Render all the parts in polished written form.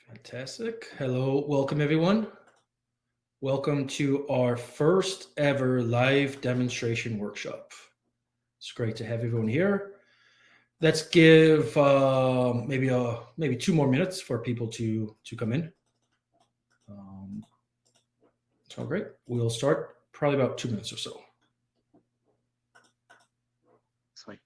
Fantastic. Hello, welcome everyone. Welcome to our first ever live demonstration workshop. It's great to have everyone here. Let's give maybe 2 more minutes for people to come in. So great. We'll start probably about 2 minutes or so. Sweet.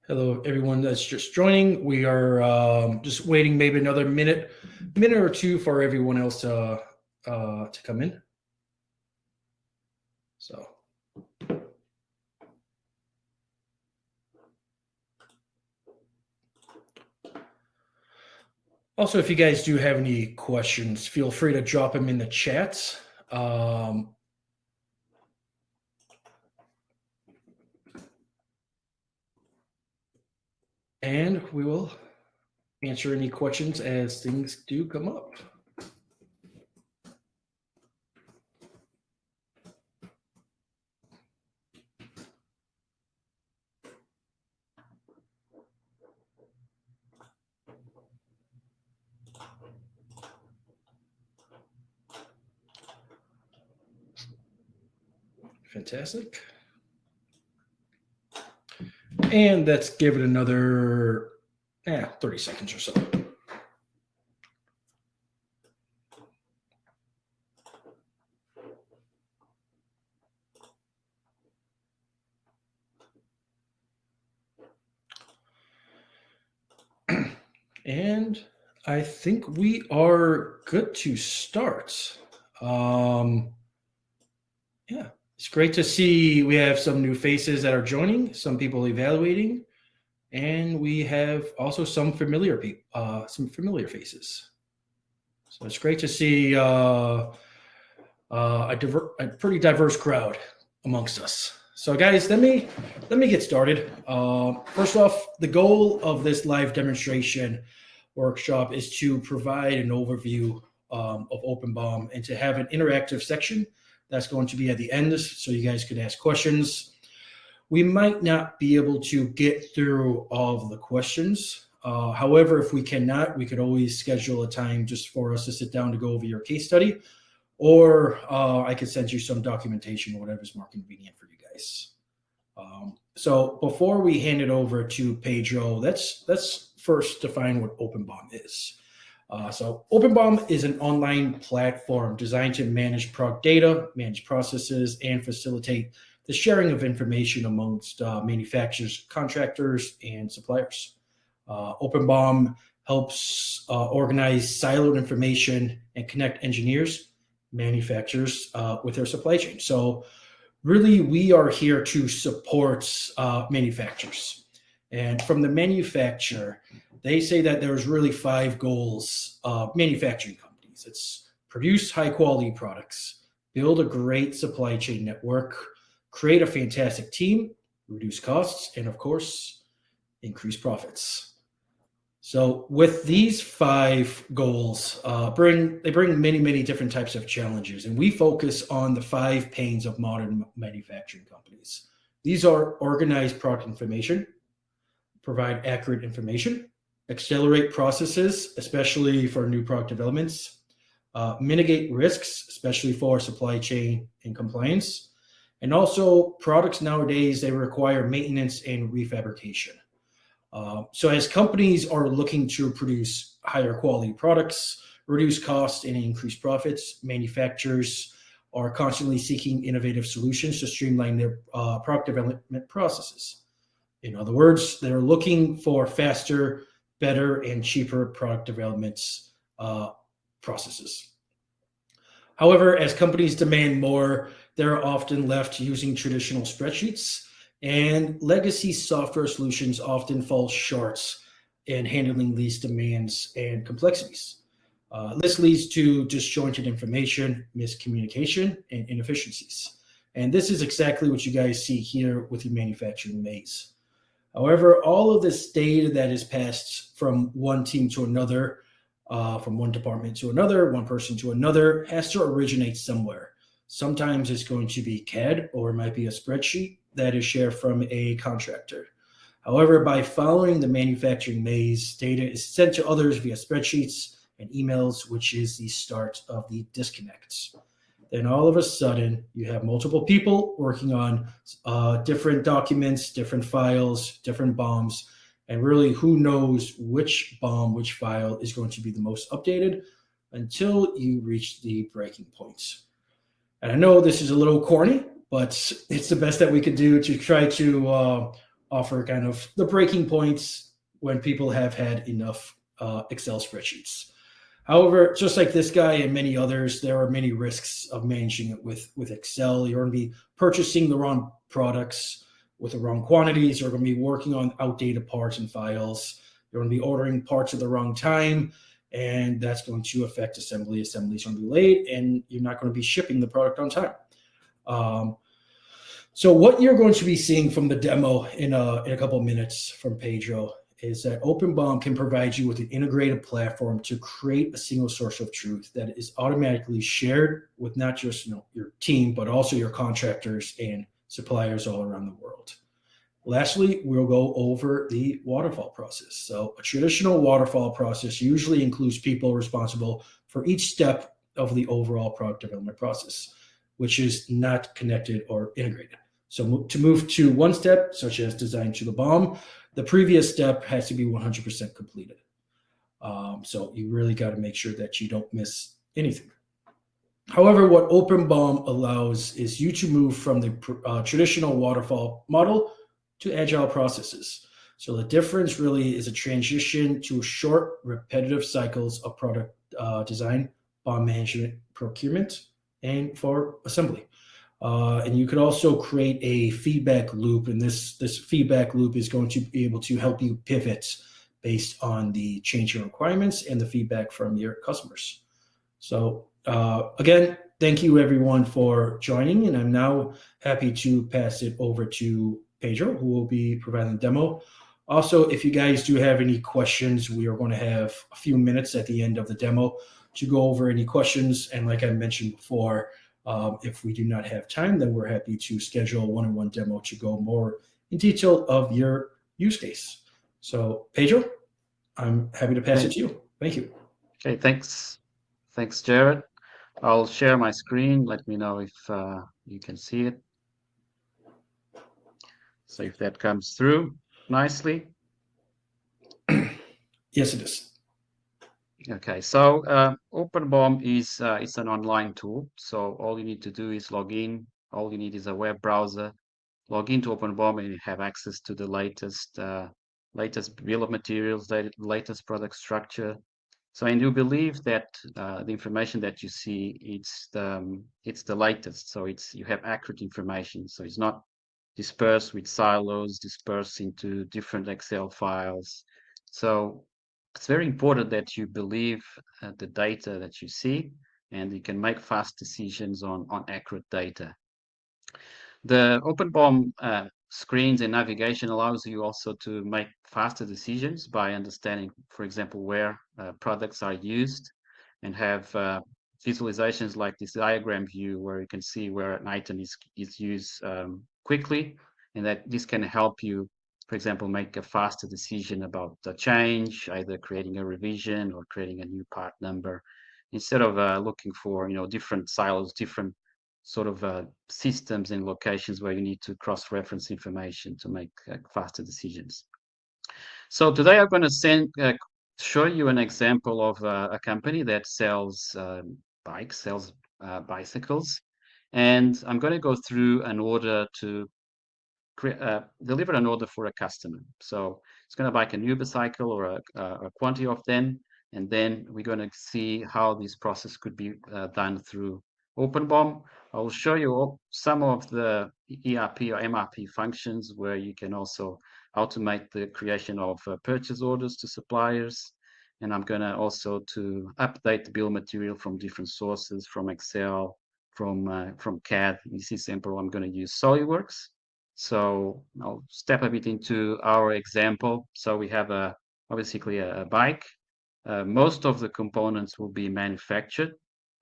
Hello, everyone that's just joining. We are just waiting maybe another minute or two for everyone else to come in. So. Also, if you guys do have any questions, feel free to drop them in the chat. And we will answer any questions as things do come up. Fantastic. And let's give it another 30 seconds or so. And I think we are good to start. Yeah, it's great to see we have some new faces that are joining, some people evaluating, and we have also some familiar people, some familiar faces. So it's great to see a pretty diverse crowd amongst us. So guys, let me get started. First off, the goal of this live demonstration workshop is to provide an overview of OpenBOM and to have an interactive section that's going to be at the end so you guys could ask questions. We might not be able to get through all of the questions. However, if we cannot, we could always schedule a time just for us to sit down to go over your case study, or I could send you some documentation, whatever's more convenient for you guys. So before we hand it over to Pedro, let's first define what OpenBOM is. So OpenBOM is an online platform designed to manage product data, manage processes, and facilitate the sharing of information amongst manufacturers, contractors, and suppliers. OpenBOM helps organize siloed information and connect engineers, manufacturers with their supply chain. So really, we are here to support manufacturers. And from the manufacturer, they say that there's really 5 goals of manufacturing companies. It's produce high quality products, build a great supply chain network, create a fantastic team, reduce costs, and of course, increase profits. So with these 5 goals, they bring many different types of challenges, and we focus on the 5 pains of modern manufacturing companies. These are organize product information, provide accurate information, accelerate processes, especially for new product developments, mitigate risks, especially for supply chain and compliance, and also products nowadays, they require maintenance and refabrication. So as companies are looking to produce higher quality products, reduce costs, and increase profits, manufacturers are constantly seeking innovative solutions to streamline their product development processes. In other words, they're looking for faster, better, and cheaper product development processes. However, as companies demand more, they're often left using traditional spreadsheets, and legacy software solutions often fall short in handling these demands and complexities. This leads to disjointed information, miscommunication, and inefficiencies. And this is exactly what you guys see here with your manufacturing maze. However, all of this data that is passed from one team to another, from one department to another, one person to another, has to originate somewhere. Sometimes it's going to be CAD, or it might be a spreadsheet that is shared from a contractor. However, by following the manufacturing maze, data is sent to others via spreadsheets and emails, which is the start of the disconnects. Then all of a sudden, you have multiple people working on different documents, different files, different bombs, and really who knows which bomb, which file is going to be the most updated until you reach the breaking points. And I know this is a little corny, but it's the best that we could do to try to offer kind of the breaking points when people have had enough Excel spreadsheets. However, just like this guy and many others, there are many risks of managing it with Excel. You're going to be purchasing the wrong products with the wrong quantities. You're going to be working on outdated parts and files. You're going to be ordering parts at the wrong time, and that's going to affect assembly. Assembly is going to be late, and you're not going to be shipping the product on time. So what you're going to be seeing from the demo in a couple of minutes from Pedro is that OpenBOM can provide you with an integrated platform to create a single source of truth that is automatically shared with not just your team, but also your contractors and suppliers all around the world. Lastly, we'll go over the waterfall process. So a traditional waterfall process usually includes people responsible for each step of the overall product development process, which is not connected or integrated. So to move to one step, such as design to the bomb, the previous step has to be 100% completed. So you really got to make sure that you don't miss anything. However, what OpenBOM allows is you to move from the traditional waterfall model to agile processes. So the difference really is a transition to short, repetitive cycles of product design, bomb management, procurement, and for assembly. And you could also create a feedback loop, and this feedback loop is going to be able to help you pivot based on the changing requirements and the feedback from your customers. So again, thank you everyone for joining, and I'm now happy to pass it over to Pedro, who will be providing the demo. Also, if you guys do have any questions, we are going to have a few minutes at the end of the demo to go over any questions. And like I mentioned before, if we do not have time, then we're happy to schedule a one-on-one demo to go more in detail of your use case. So Pedro, I'm happy to pass it to you. Thank you. Okay, thanks. Thanks, Jared. I'll share my screen. Let me know if you can see it. So if that comes through nicely. Yes, it is. Okay, so OpenBOM is it's an online tool. So all you need to do is log in. All you need is a web browser. Log into OpenBOM and you have access to the latest bill of materials, the latest product structure. So, and you believe that the information that you see, it's the latest. So you have accurate information. So it's not dispersed with silos, dispersed into different Excel files. So it's very important that you believe the data that you see, and you can make fast decisions on accurate data. The OpenBOM screens and navigation allows you also to make faster decisions by understanding, for example, where products are used, and have visualizations like this diagram view where you can see where an item is used quickly, and that this can help you, for example, make a faster decision about the change, either creating a revision or creating a new part number, instead of looking for different silos, different sort of systems and locations where you need to cross-reference information to make faster decisions. So today I'm going to show you an example of a company that sells bicycles, and I'm going to go through an order to deliver an order for a customer. So it's going to buy a new bicycle or a quantity of them, and then we're going to see how this process could be done through OpenBOM. I will show you some of the ERP or MRP functions where you can also automate the creation of purchase orders to suppliers. And I'm going to also to update the bill of material from different sources, from Excel, from CAD. In this example, I'm going to use SolidWorks. So I'll step a bit into our example. So we have basically a bike. Most of the components will be manufactured.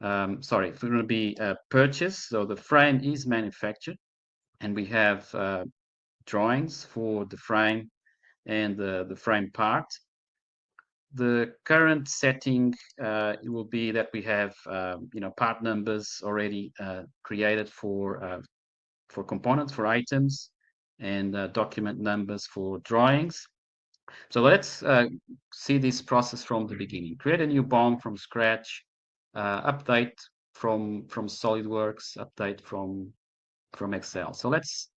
Sorry, it's going to be purchased. So the frame is manufactured, and we have drawings for the frame and the frame part. The current setting it will be that we have part numbers already created for components, for items, and document numbers for drawings. So let's see this process from the beginning. Create a new BOM from scratch, update from SolidWorks, update from Excel. So let's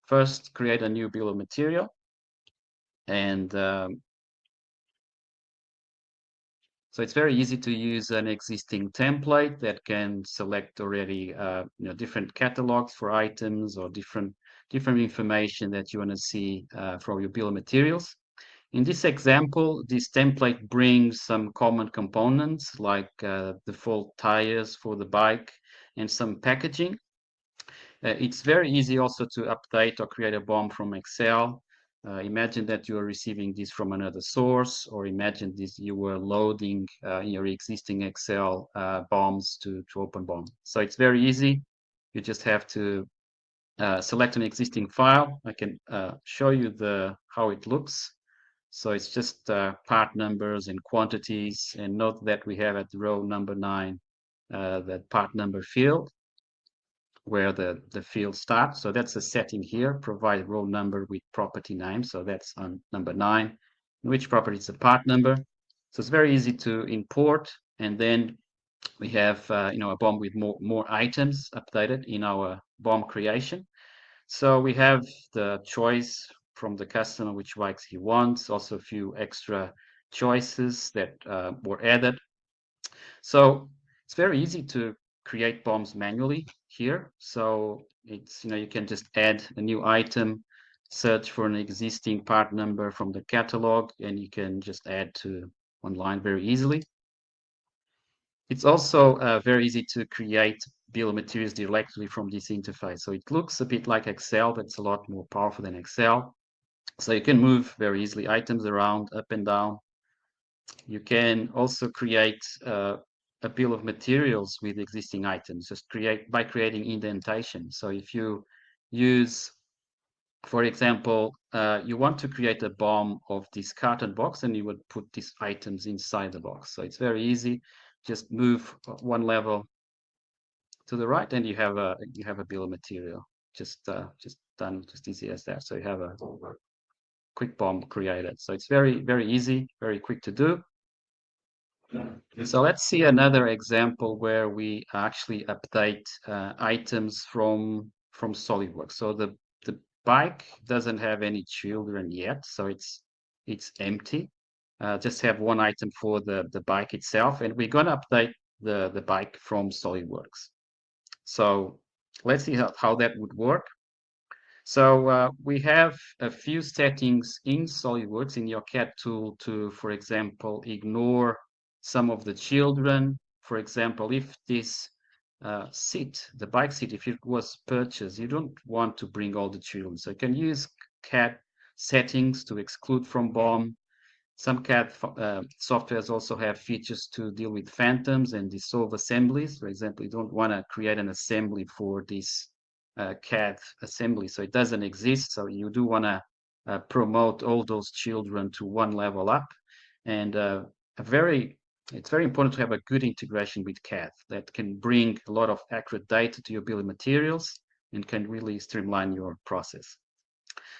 first create a new bill of material, and so it's very easy to use an existing template that can select already different catalogs for items or different information that you want to see from your bill of materials. In this example, this template brings some common components like default tires for the bike and some packaging. It's very easy also to update or create a BOM from Excel. Imagine that you are receiving this from another source, or imagine this you were loading your existing Excel BOMs to OpenBOM. So it's very easy. You just have to select an existing file. I can show you how it looks. So it's just part numbers and quantities, and note that we have at row number 9 that part number field where the field starts. So that's a setting here, provide row number with property name. So that's on number 9, which property is the part number. So it's very easy to import, and then we have a BOM with more items updated in our BOM creation. So we have the choice from the customer which bikes he wants, also a few extra choices that were added. So it's very easy to create BOMs manually here. So it's, you can just add a new item, search for an existing part number from the catalog, and you can just add to online very easily. It's also very easy to create bill of materials directly from this interface. So it looks a bit like Excel, but it's a lot more powerful than Excel. So you can move very easily items around, up and down. You can also create a bill of materials with existing items, just by creating indentation. So if you use, for example, you want to create a BOM of this carton box, and you would put these items inside the box. So it's very easy. Just move one level to the right, and you have a bill of material. Just done, just easy as that. So you have a quick BOM created. So it's very easy, very quick to do. So let's see another example where we actually update items from SolidWorks. So the bike doesn't have any children yet, so it's empty. Just have one item for the bike itself, and we're going to update the bike from SolidWorks. So let's see how that would work. So we have a few settings in SolidWorks in your CAD tool to, for example, ignore some of the children. For example, if this seat, the bike seat, if it was purchased, you don't want to bring all the children. So you can use CAD settings to exclude from BOM. Some CAD softwares also have features to deal with phantoms and dissolve assemblies. For example, you don't want to create an assembly for this CAD assembly, so it doesn't exist. So you do want to promote all those children to one level up. And it's very important to have a good integration with CAD that can bring a lot of accurate data to your bill of materials and can really streamline your process.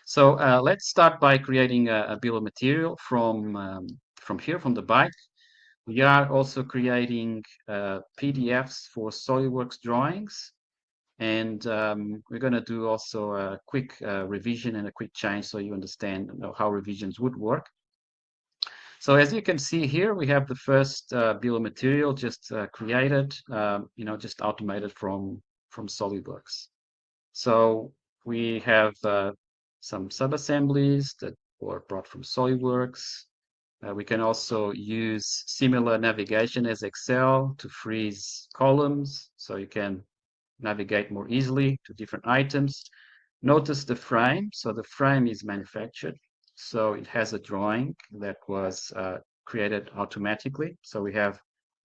So let's start by creating a bill of material from here, from the bike. We are also creating PDFs for SolidWorks drawings. And we're going to do also a quick revision and a quick change so you understand how revisions would work. So as you can see here, we have the first bill of material just created, just automated from SolidWorks. So we have some sub-assemblies that were brought from SolidWorks. We can also use similar navigation as Excel to freeze columns, so you can navigate more easily to different items. Notice the frame. So the frame is manufactured. So it has a drawing that was created automatically. So we have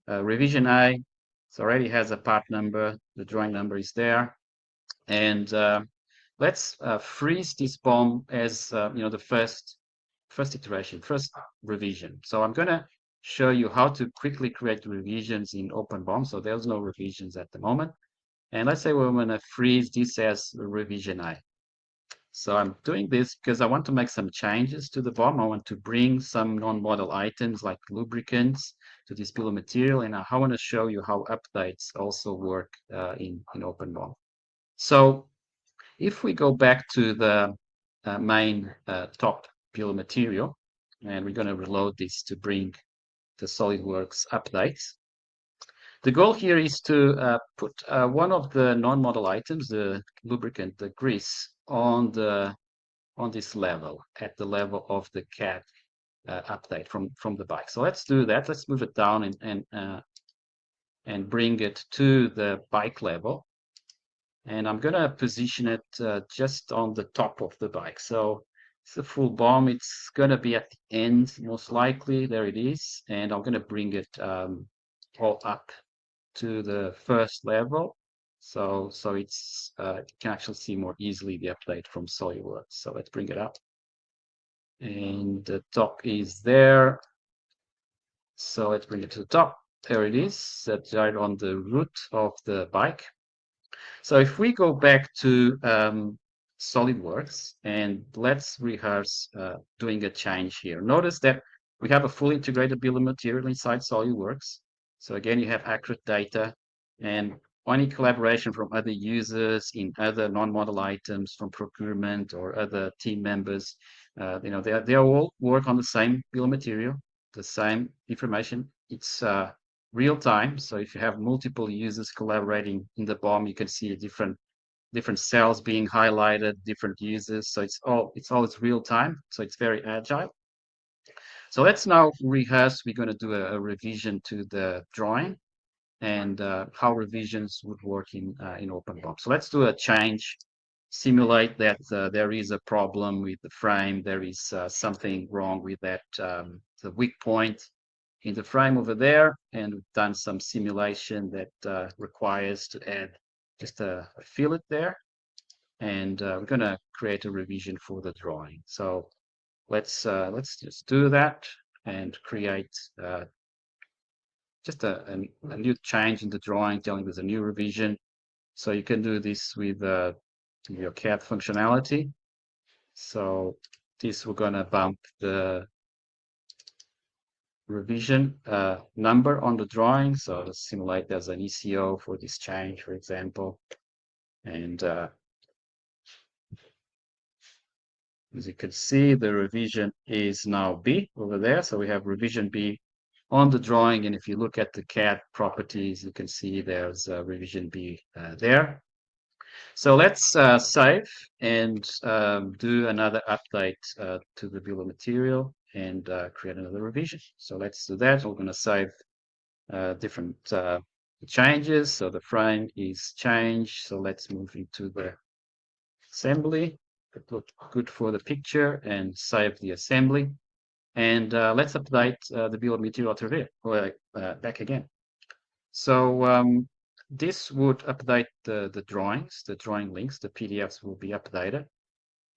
revision A. It already has a part number. The drawing number is there. And let's freeze this BOM as the first iteration, first revision. So I'm going to show you how to quickly create revisions in OpenBOM. So there's no revisions at the moment. And let's say we're going to freeze this as revision A. So I'm doing this because I want to make some changes to the BOM. I want to bring some non-model items like lubricants to this bill of material. And I want to show you how updates also work in OpenBOM. So if we go back to the main top bill of material, and we're going to reload this to bring the SolidWorks updates. The goal here is to put one of the non-model items, the lubricant, the grease, on this level, at the level of the CAD update from the bike. So let's do that. Let's move it down and bring it to the bike level. And I'm going to position it just on the top of the bike. So it's a full BOM. It's going to be at the end, most likely. There it is. And I'm going to bring it all up to the first level. So it's you can actually see more easily the update from SolidWorks. So let's bring it up. And the top is there. So let's bring it to the top. There it is. That's right on the root of the bike. So if we go back to SolidWorks and let's rehearse doing a change here. Notice that we have a fully integrated bill of material inside SolidWorks. So again, you have accurate data and any collaboration from other users in other non-model items from procurement or other team members. They all work on the same bill of material, the same information. It's real time. So if you have multiple users collaborating in the BOM, you can see different cells being highlighted, different users. So it's always real time. So it's very agile. So let's now rehearse. We're going to do a revision to the drawing and how revisions would work in OpenBOM. So let's do a change, simulate that there is a problem with the frame. There is something wrong with that, the weak point in the frame over there, and we've done some simulation that requires to add just a fillet there, and we're going to create a revision for the drawing. So let's just do that and create just a new change in the drawing, telling there's a new revision. So you can do this with your CAD functionality. So this, we're going to bump the revision number on the drawing. So let's simulate there's an ECO for this change, for example. And as you can see, the revision is now B over there. So we have revision B on the drawing. And if you look at the CAD properties, you can see there's revision B there. So let's save and do another update to the bill of material and create another revision. So let's do that. We're going to save different changes. So the frame is changed. So let's move into the assembly. It looked good for the picture and save the assembly. And let's update the bill of material back again. So this would update the drawings, the drawing links, the PDFs will be updated.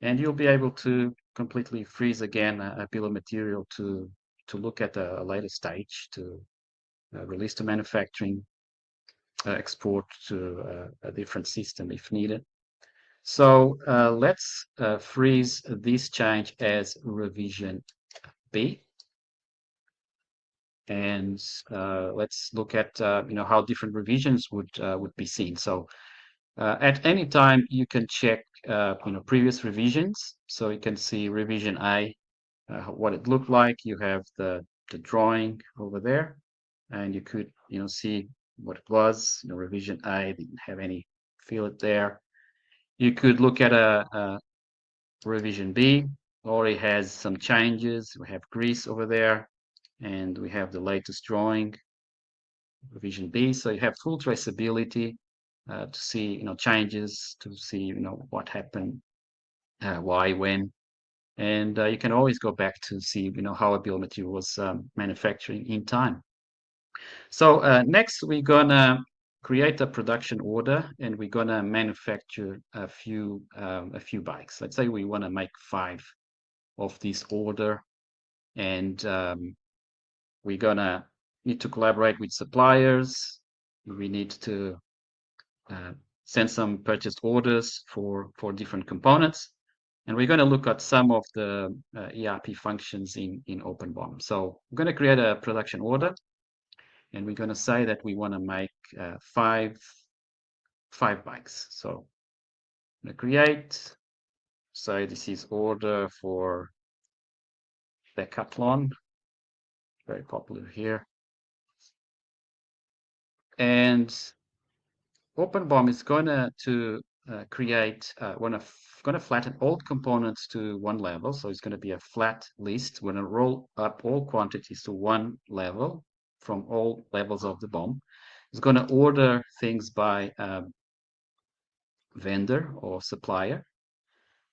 And you'll be able to completely freeze again a bill of material to look at a later stage, to release to manufacturing, export to a different system if needed. So let's freeze this change as revision B. And let's look at how different revisions would be seen. So at any time you can check previous revisions. So you can see revision A, what it looked like. You have the drawing over there, and you could see what it was. Revision A didn't have any fillet there. You could look at a revision B, already has some changes. We have grease over there, and we have the latest drawing, revision B. So you have full traceability to see changes, to see what happened why, when, and you can always go back to see how a bill of material was manufactured in time. So next we're gonna create a production order, and we're gonna manufacture a few bikes. Let's say we want to make 5 of this order, and we're gonna need to collaborate with suppliers. We need to send some purchase orders for different components, and we're going to look at some of the ERP functions in OpenBOM. So I'm going to create a production order, and we're going to say that we want to make 5 bikes. So I'm going to create, say this is order for Decathlon, very popular here, and OpenBOM is going to create, going to flatten all components to one level. So it's going to be a flat list. We're going to roll up all quantities to one level from all levels of the BOM. It's going to order things by vendor or supplier.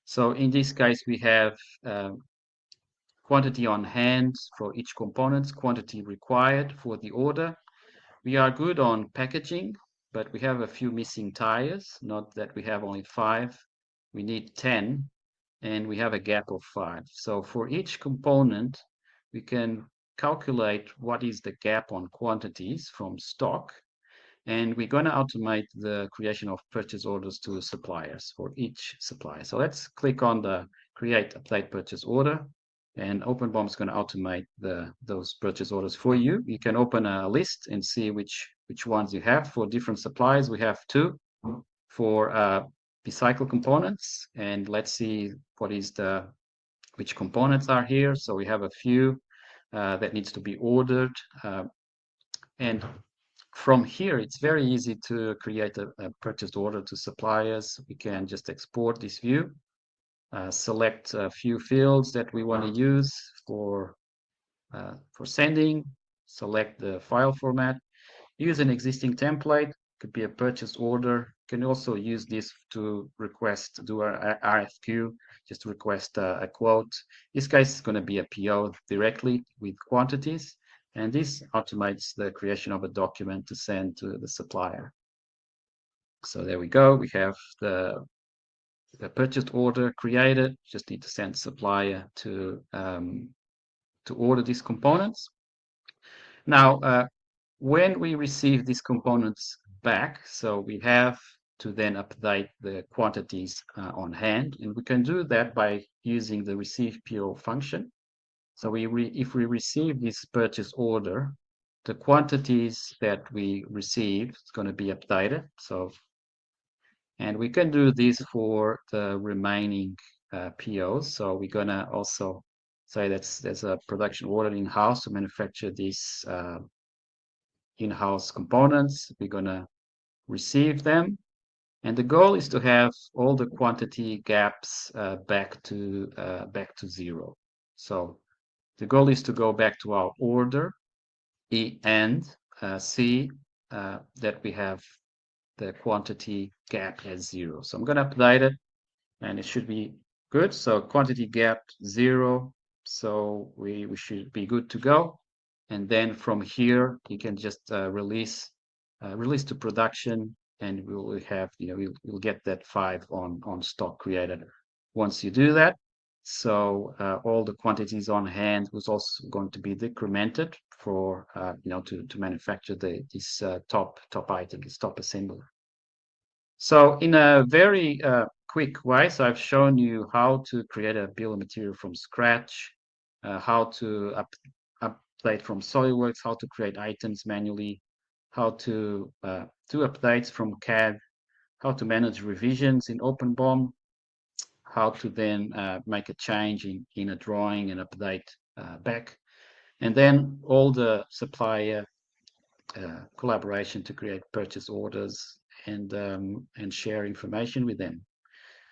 So in this case, we have quantity on hand for each component, quantity required for the order. We are good on packaging, but we have a few missing tires. Not that we have only 5, we need 10, and we have a gap of 5. So for each component, we can calculate what is the gap on quantities from stock, and we're going to automate the creation of purchase orders to suppliers for each supplier. So let's click on the create update purchase order, and OpenBOM is going to automate those purchase orders for you. You can open a list and see which ones you have for different suppliers. We have 2 for recycle components, and let's see which components are here. So we have a few that needs to be ordered, and from here it's very easy to create a purchase order to suppliers. We can just export this view, select a few fields that we want to use for sending, select the file format, use an existing template, could be a purchase order. Can also use this to do an RFQ, just request a quote. This case is going to be a PO directly with quantities, and this automates the creation of a document to send to the supplier. So there we go. We have the purchase order created. Just need to send the supplier to order these components. Now, when we receive these components back, so we have to then update the quantities on hand, and we can do that by using the receive PO function. So if we receive this purchase order, the quantities that we receive is going to be updated. And we can do this for the remaining POs. So we're going to also say that there's a production order in-house to manufacture these in-house components. We're going to receive them, and the goal is to have all the quantity gaps back to 0. So the goal is to go back to our order and see that we have the quantity gap as 0. So I'm going to update it, and it should be good. So quantity gap 0. So we should be good to go. And then from here, you can just release to production, and we'll have, we'll get that 5 on stock created once you do that. So all the quantities on hand was also going to be decremented for, to manufacture this top item, this top assembly. So in a very quick way, so I've shown you how to create a bill of material from scratch, how to update from SolidWorks, how to create items manually, how to do updates from CAD, how to manage revisions in OpenBOM, how to then make a change in a drawing and update back, and then all the supplier collaboration to create purchase orders and share information with them.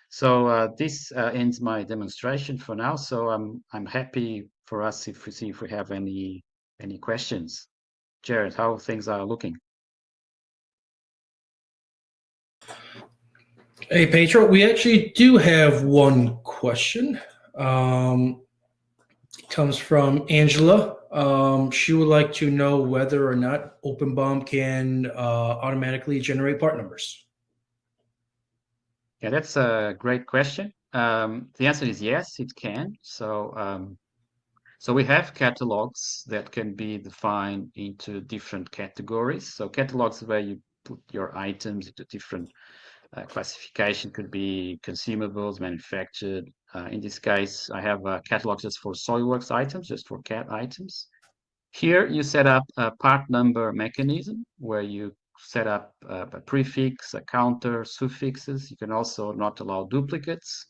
So this ends my demonstration for now. So I'm happy for us if we have any questions. Jared, how things are looking? Hey, Pedro, we actually do have one question. It comes from Angela. She would like to know whether or not OpenBOM can automatically generate part numbers. Yeah, that's a great question. The answer is yes, it can. So we have catalogs that can be defined into different categories. So catalogs where you put your items into different classification, could be consumables, manufactured. In this case, I have catalogs just for SolidWorks items, just for CAD items. Here you set up a part number mechanism where you set up a prefix, a counter, suffixes. You can also not allow duplicates.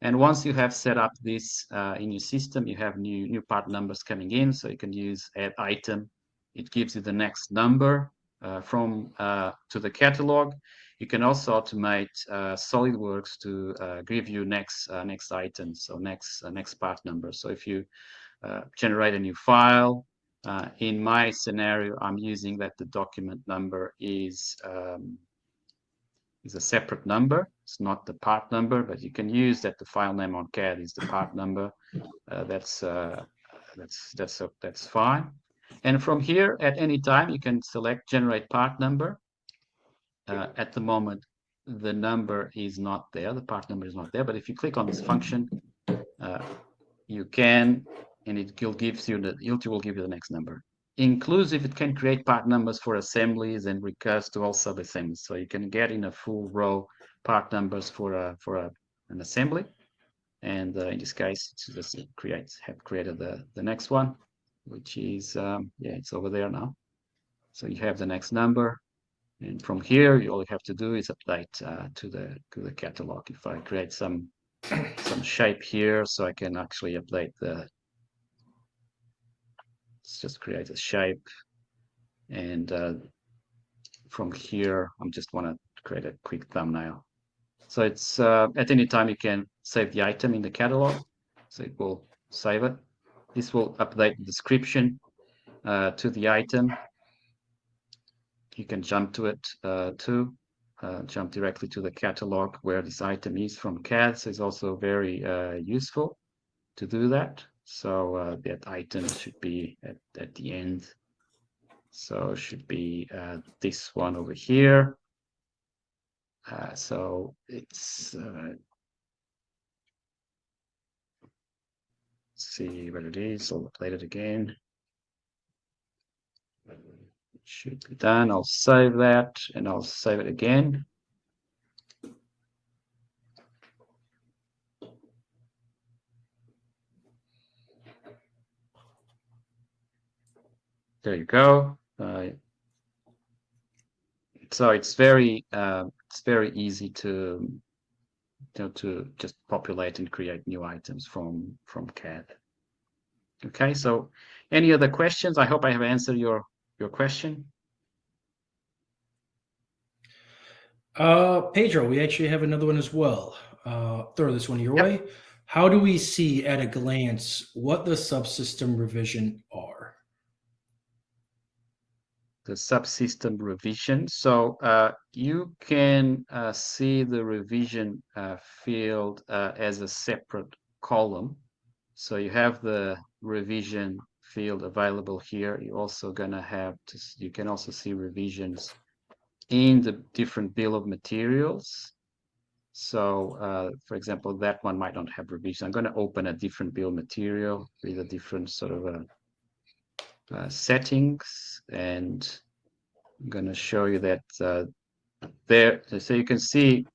And once you have set up this in your system, you have new part numbers coming in. So you can use add item. It gives you the next number from to the catalog. You can also automate SolidWorks to give you next item, so next part number. So if you generate a new file, in my scenario, I'm using that the document number is a separate number. It's not the part number, but you can use that the file name on CAD is the part number. That's fine. And from here, at any time, you can select generate part number. At the moment, the number is not there. The part number is not there. But if you click on this function, you can, and it will give you the next number. Inclusive, it can create part numbers for assemblies and recurs to all sub-assemblies. So you can get in a full row part numbers for an assembly. And in this case, it's just have created the next one, which is it's over there now. So you have the next number, and from here, all you have to do is update to the catalog. If I create some shape here, so I can actually update let's just create a shape, and from here, I just want to create a quick thumbnail. So it's at any time you can save the item in the catalog, so it will save it. This will update the description to the item. You can jump to it too, jump directly to the catalog where this item is from CAD. So it's also very useful to do that. So that item should be at the end. So it should be this one over here. So it's see what it is. I'll update it again. It should be done. I'll save that and I'll save it again. There you go. So it's very easy to just populate and create new items from CAD. Okay, so any other questions? I hope I have answered your question. Pedro, we actually have another one as well. Throw this one your way. How do we see at a glance what the subsystem revision are? The subsystem revision. So you can see the revision field as a separate column. So you have the revision field available here. You're also gonna have you can also see revisions in the different bill of materials. So for example, that one might not have revision. I'm going to open a different bill of material with a different sort of settings, and I'm going to show you that there. So you can see,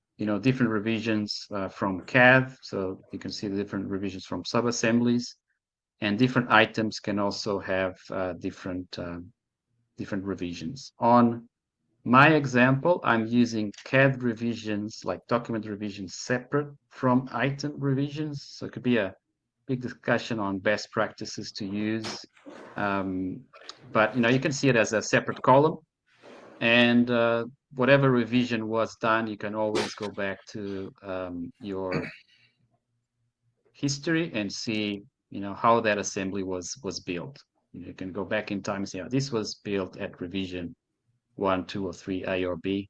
different revisions from CAD. So you can see the different revisions from sub-assemblies, and different items can also have different revisions. On my example, I'm using CAD revisions, like document revisions, separate from item revisions. So it could be a big discussion on best practices to use. But you can see it as a separate column, and whatever revision was done, you can always go back to your history and see how that assembly was built. You can go back in time and say, this was built at revision 1, 2, or 3, A or B,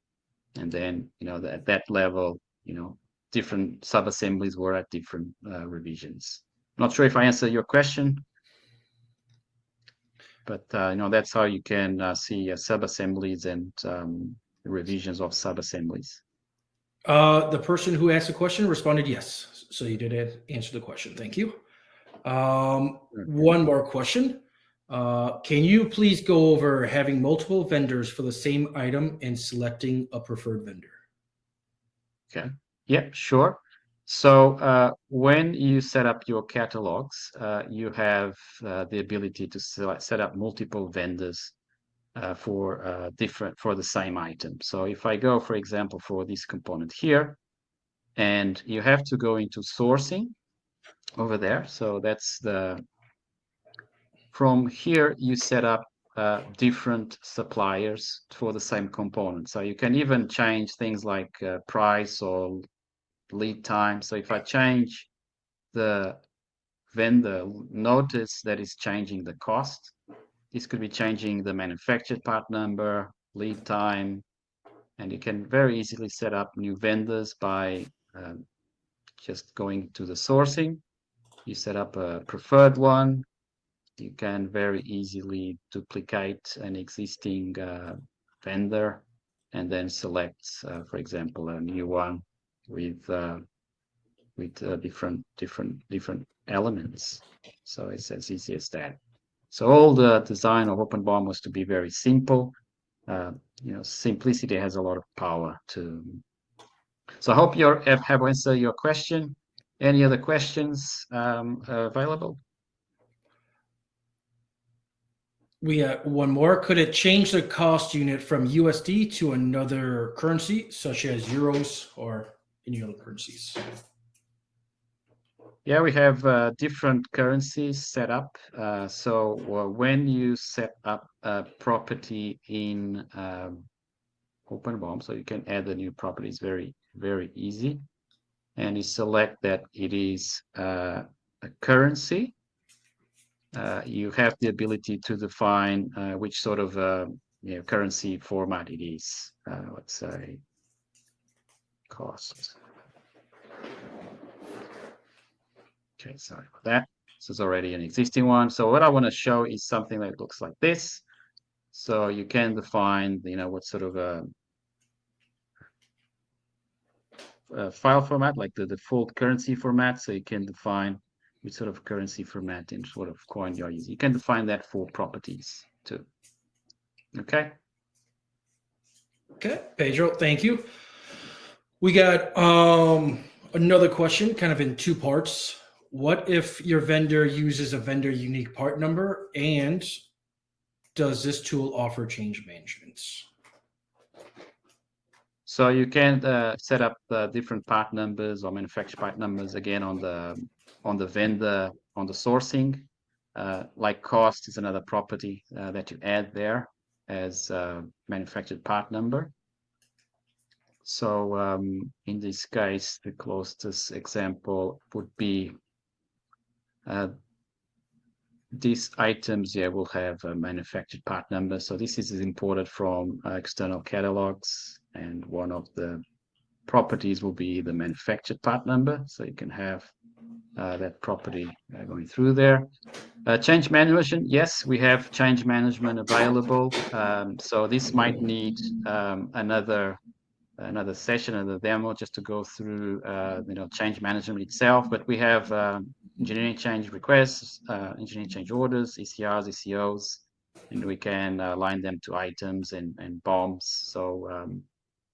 and then at that level different sub-assemblies were at different revisions. Not sure if I answered your question, but that's how you can see sub-assemblies and revisions of sub-assemblies. The person who asked the question responded yes. So you did answer the question. Thank you. One more question. Can you please go over having multiple vendors for the same item and selecting a preferred vendor? Okay. Yeah, sure. So when you set up your catalogs, you have the ability to set up multiple vendors for the same item. So if I go, for example, for this component here, and you have to go into sourcing over there. So that's from here you set up different suppliers for the same component. So you can even change things like price or lead time. So if I change the vendor, notice that it's changing the cost. This could be changing the manufactured part number, lead time, and you can very easily set up new vendors by just going to the sourcing. You set up a preferred one. You can very easily duplicate an existing vendor and then select, for example, a new one with different elements. So it's as easy as that. So all the design of OpenBOM was to be very simple. Simplicity has a lot of power to. So I hope you have answered your question. Any other questions available? We got one more. Could it change the cost unit from USD to another currency, such as euros or any other currencies? Yeah, we have different currencies set up. So when you set up a property in OpenBOM, so you can add the new properties very, very easy. And you select that it is a currency. You have the ability to define which sort of currency format it is. Let's say cost. Okay, sorry about that. This is already an existing one. So what I want to show is something that looks like this. So you can define, what sort of a file format, like the default currency format. So you can define which sort of currency format and sort of coin you're using. You can define that for properties too. Okay. Okay, Pedro, thank you. We got another question, kind of in two parts. What if your vendor uses a vendor unique part number, and does this tool offer change management? So you can set up the different part numbers or manufacturer part numbers again on the vendor, on the sourcing. Like cost is another property that you add there as manufactured part number. So in this case, the closest example would be these items here will have a manufactured part number. So this is imported from external catalogs, and one of the properties will be the manufactured part number. So you can have that property going through there. Change management, yes, we have change management available. So this might need another session, another demo, just to go through change management itself. But we have engineering change requests, engineering change orders, ECRs, ECOs, and we can align them to items and BOMs. So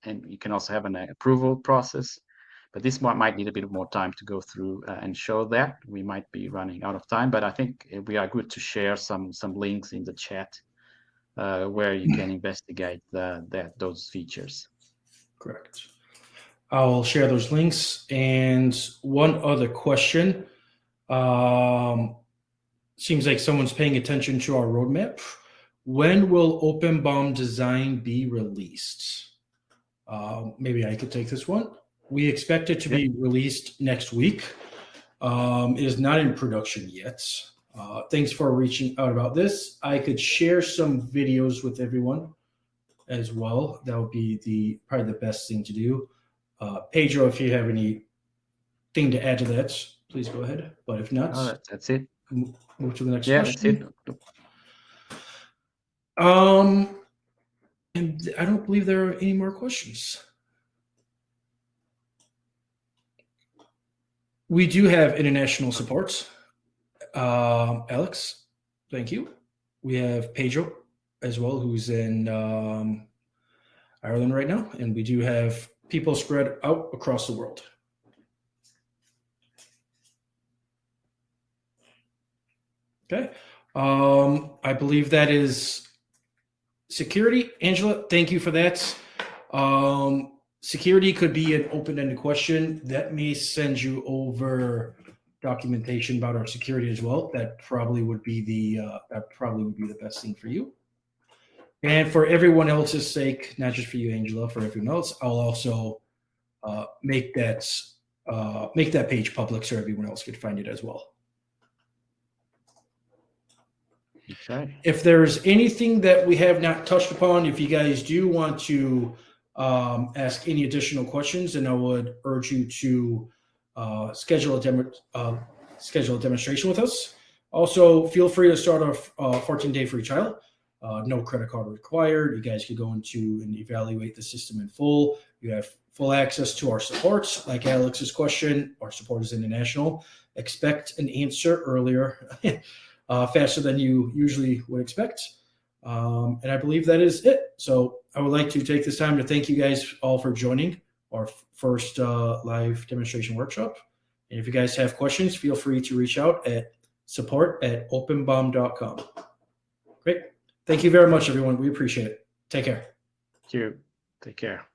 and you can also have an approval process. But this might need a bit more time to go through and show that. We might be running out of time, but I think we are good to share some links in the chat where you can investigate those features. Correct. I'll share those links. And one other question. Seems like someone's paying attention to our roadmap. When will OpenBOM design be released? Maybe I could take this one. We expect it to be released next week. It is not in production yet. Thanks for reaching out about this. I could share some videos with everyone as well. That would be probably the best thing to do. Pedro, if you have anything to add to that, please go ahead. But if not, that's it. Move to the next Yeah, question. that's it. And I don't believe there are any more questions. We do have international support. Alex, thank you. We have Pedro as well, who's in Ireland right now, and we do have people spread out across the world. Okay. I believe that is security. Angela, thank you for that. Security could be an open-ended question. That may send you over documentation about our security as well. That probably would be the best thing for you. And for everyone else's sake, not just for you, Angela, for everyone else, I'll also make that page public so everyone else could find it as well. Okay. If there's anything that we have not touched upon, if you guys do want to ask any additional questions, then I would urge you to schedule a demonstration with us. Also, feel free to start a 14-day free trial. No credit card required. You guys can go into and evaluate the system in full. You have full access to our support. Like Alex's question, our support is international. Expect an answer earlier, faster than you usually would expect. And I believe that is it. So I would like to take this time to thank you guys all for joining our first live demonstration workshop. And if you guys have questions, feel free to reach out at support@openbom.com. Great. Thank you very much, everyone. We appreciate it. Take care. Thank you. Take care.